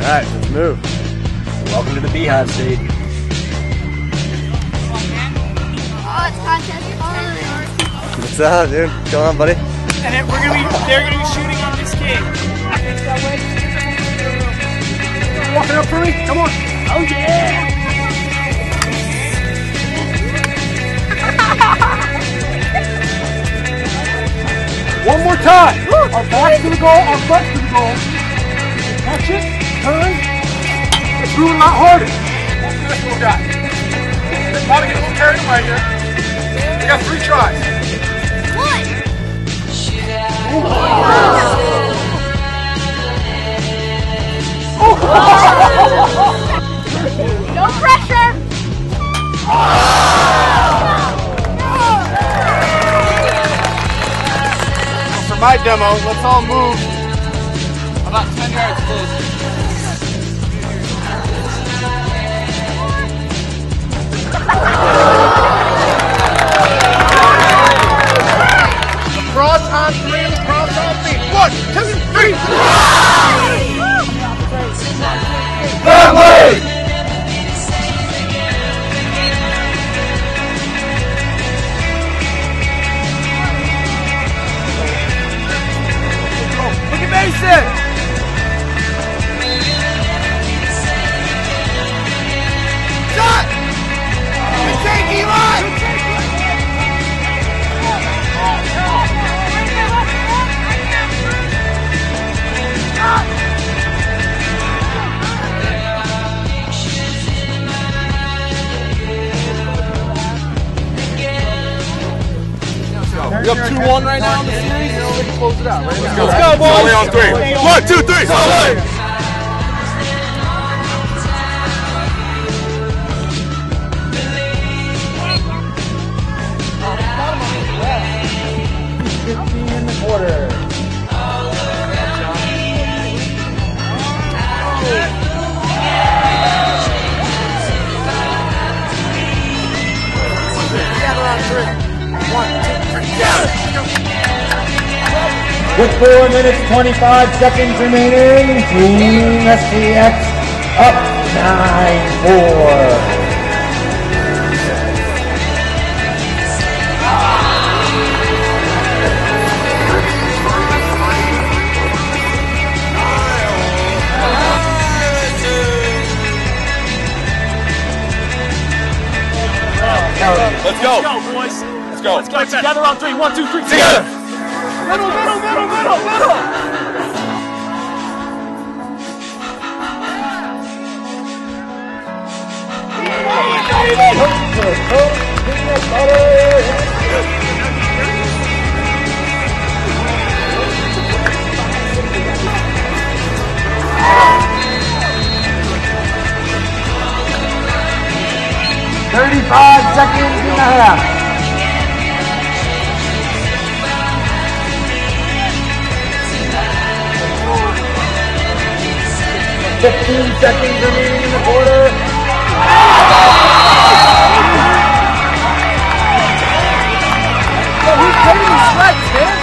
Alright, let's move. Welcome to the Beehive Stadium. Oh, it's contest. What's up, dude? What's going on, buddy? And then they're gonna be shooting on this game. That way. Walking up for me? Come on. Oh yeah! One more time. Our back to the goal, our butt to the goal. Catch it, turn. It's moving a lot harder. Watch this little guy. They're probably getting a little carried away here. We got 3 tries. No pressure! For my demo, let's all move about 10 yards closer. Lacrosse on 3, lacrosse on feet. 1, 2, 3! Family! Look at Mason! Shot! Good take, Eli! We're up 2-1 right now in the series. Let's close it out right now. Let's go, boys. Only on 3. 1, 2, 3. Solid! In the quarter. With 4 minutes 25 seconds remaining, Team SPX up 9-4. Let's go! Let's go, boys. Let's go! Let's go together on 3. 1, 2, 3. Together! Middle. 35 seconds and a half. 15 seconds remaining in the quarter. Who's taking these strikes, man?